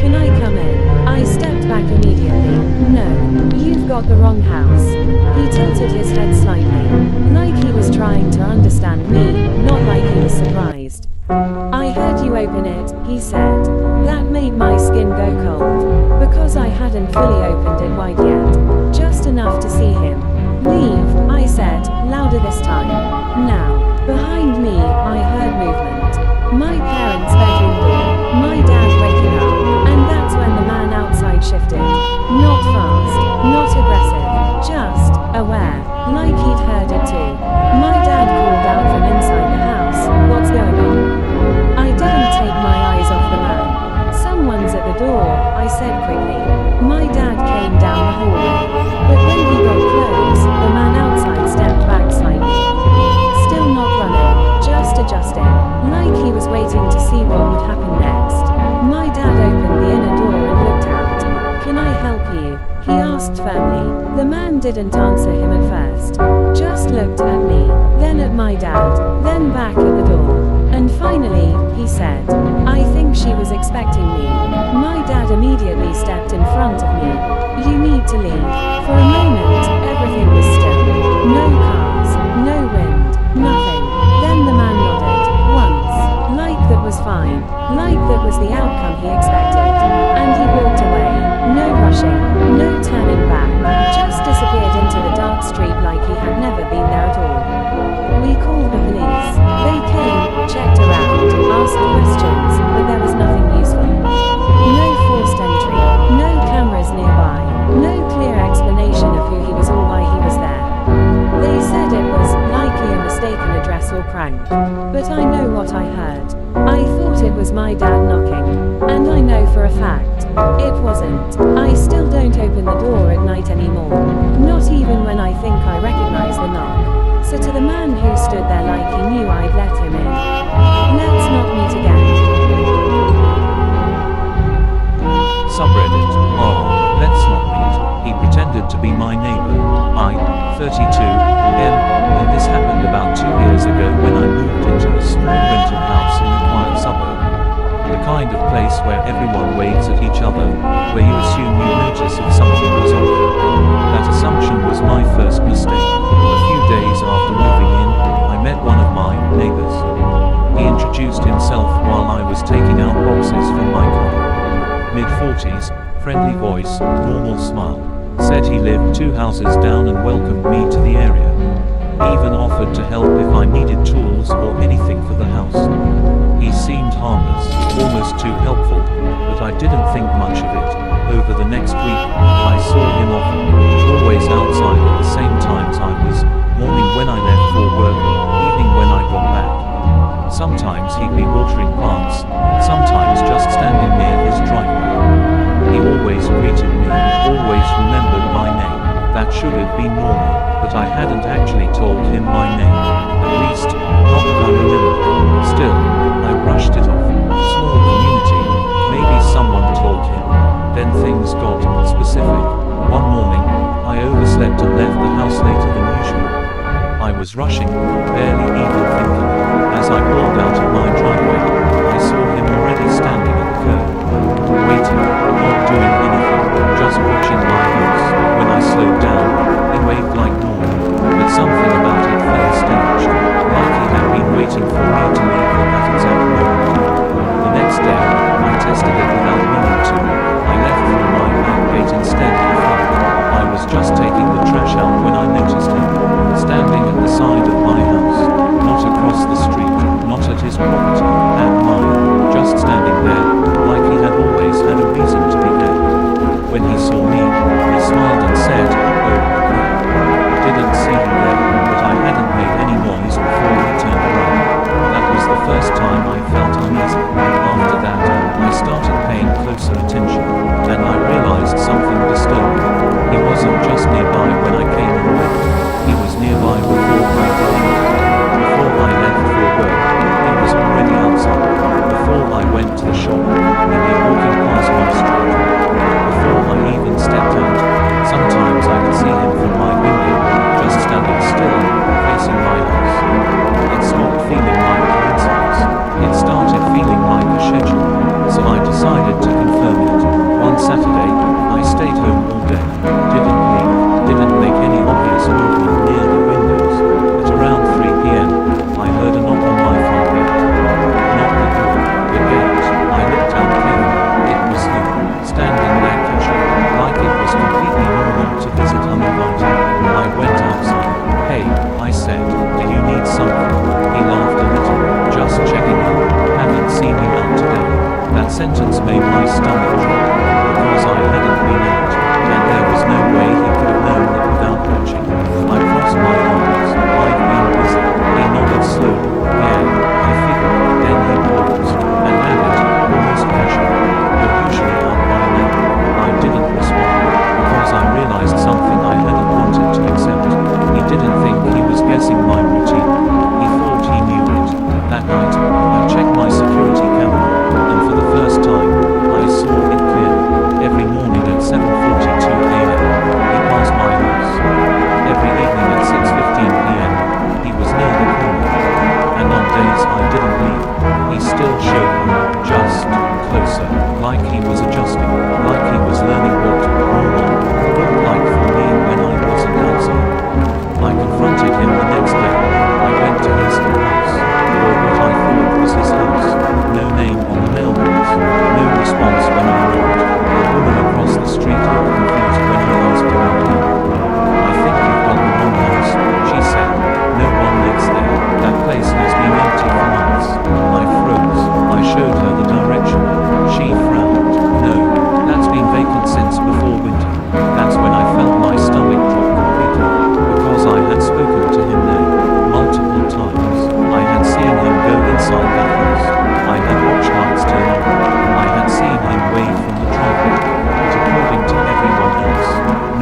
Can I come in? I stepped back immediately. No, you've got the wrong house. He tilted his head slightly, like he was trying to understand me, not like he was surprised. I heard you open it, he said. That made my skin go cold, because I hadn't fully opened it wide yet, just enough to see him. Leave, I said, louder this time. Now, behind me, I heard movement. My parents' bedroom door, my dad waking up, and that's when the man outside shifted. Not fast, not aggressive, just aware, like he'd heard it too. My dad called out from inside the house, what's going on? I didn't take my eyes off the man. Someone's at the door, I said quickly. My dad came down the hallway, but when he got close, the man outside stepped back slightly. Still not running, just adjusting, like he was waiting to see what would happen next. My dad opened the inner door and looked out. Can I help you? He asked firmly. The man didn't answer him at first, just looked at me, then at my dad, then back at the door. And finally, he said, I think she was expecting me. My dad immediately stepped in front of me. You need to leave. For a moment, everything was still. No cars, no wind, nothing. Then the man nodded, once, like that was fine, like that was the outcome he expected. And he walked away, no rushing, no turning back, just disappeared into the dark street like he had never been there at all. We called the police. They came, checked around, asked questions, but there was nothing useful. No forced entry, no cameras nearby, no clear explanation of who he was or why he was there. They said it was likely a mistaken address or prank, but I know what I heard. I thought it was my dad knocking, and I know for a fact, it wasn't. I still don't open the door at night anymore, not even when I think I recognize the knock. Subreddit Let's Not Meet. He pretended to be my neighbor. I, 32, and this happened about 2 years ago when I moved into a small rental house in a quiet suburb. The kind of place where everyone waves at each other, where you assume you notice if something was off. That assumption was my first mistake. A few days after moving in, I met one of my neighbors. He introduced himself while I was taking out boxes from my car. Mid-40s, friendly voice, normal smile. Said he lived 2 houses down and welcomed me to the area. Even offered to help if I needed tools or anything for the house. He seemed harmless, almost too helpful, but I didn't think much of it. Over the next week, I saw him often, always outside at the same times I was, morning when I left for work, evening when I got back. Sometimes he'd be watering plants, sometimes just standing near his driveway. He always greeted me, always remembered my name. That should have been normal, but I hadn't actually told him my name. At least, not that I remember. Still, I brushed it off. Small community, maybe someone told him. Then things got specific. One morning, I overslept and left the house later than usual. I was rushing, barely even thinking. As I pulled out of my driveway, I saw him already standing at the curb. Waiting, not doing anything, just watching my house. When I slowed down, he waved like normal, but something about it felt staged, like he had been waiting for me to leave at that exact moment. The next day, I tested it without meaning to. I left through my back gate instead of the front. I was just taking the trash out when I noticed him, standing at the side of my house, not across the street, not at his property, at mine, just standing there, like he had always had a reason to be there. When he saw me, he smiled and said, "Oh, yeah. Didn't see you there," but I hadn't made any noise before he turned around. That was the first time I felt uneasy. After that, I started paying closer attention, and I realized something disturbing. He wasn't just nearby when I came in with him. He was nearby before I did anything. Before I left for work, he was already outside. Before I went to the shop, he'd be walking past my street. Before I even stepped out, sometimes I could see him from my window, just standing still, facing my house. It stopped feeling like coincidence. It started feeling like a schedule. So I decided to confirm it. One Saturday, I stayed home all day. Didn't leave, didn't make any obvious movement near the windows. At around 3 p.m., I heard a knock on my front gate. Not the door, the gate. I looked out carefully. It was him, standing there casually, like it was completely normal to visit uninvited. I went outside. "Hey," I said, "do you need something?" He laughed a little. "Just checking in. Haven't seen you out today." That sentence made my stomach drop, because I hadn't been out, and there was no way he could have known that without watching. I crossed my arms. "I've been busy." He nodded slowly. "Yeah, I figured." Then he paused, and added, almost casually, "You're usually out by now." I didn't respond, because I realized something I hadn't wanted to accept. He didn't think he was guessing my routine. He thought he knew it. That night, I checked my security camera, and for the first time, I saw it clearly. Every morning at 7:42 a.m., he passed my house. Every evening at 6:15 p.m., he was near the corner. And on days I didn't leave, he still showed up, just closer, like he was adjusting, like he was learning what normal looked like for me when I wasn't outside. I confronted him the next day. I went to his house, or what I thought was his house. No name on the mailbox, no response when I knocked. A woman across the street looked confused when I asked about him. "I think you've got the wrong house," she said. "No one lives there. That place has been empty for months." I froze. I showed her the direction. She frowned. "No, that's been vacant since before winter." That's when I felt my stomach drop completely, because I had spoken to him there, multiple times. I had seen him go inside that house. I had watched lights turn on. I had seen him wave from the driveway. But according to everyone else,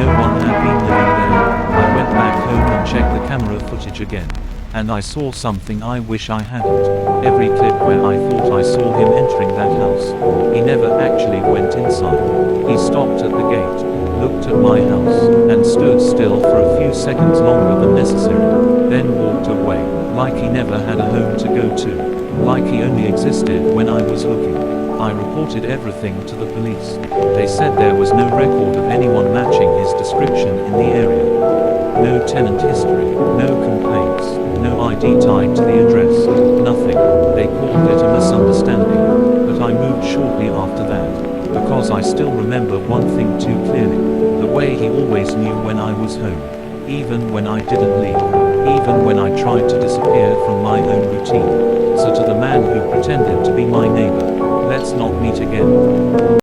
no one had been living there. I went back home and checked the camera footage again. And I saw something I wish I hadn't. Every clip where I thought I saw him entering that house, he never actually went inside. stopped at the gate, looked at my house, and stood still for a few seconds longer than necessary, then walked away, like he never had a home to go to, like he only existed when I was looking. I reported everything to the police. They said there was no record of anyone matching his description in the area. No tenant history, no complaints, no ID tied to the address, nothing. They called it a misunderstanding, but I moved shortly after that, because I still remember one thing too clearly, the way he always knew when I was home, even when I didn't leave, even when I tried to disappear from my own routine. So to the man who pretended to be my neighbor, let's not meet again.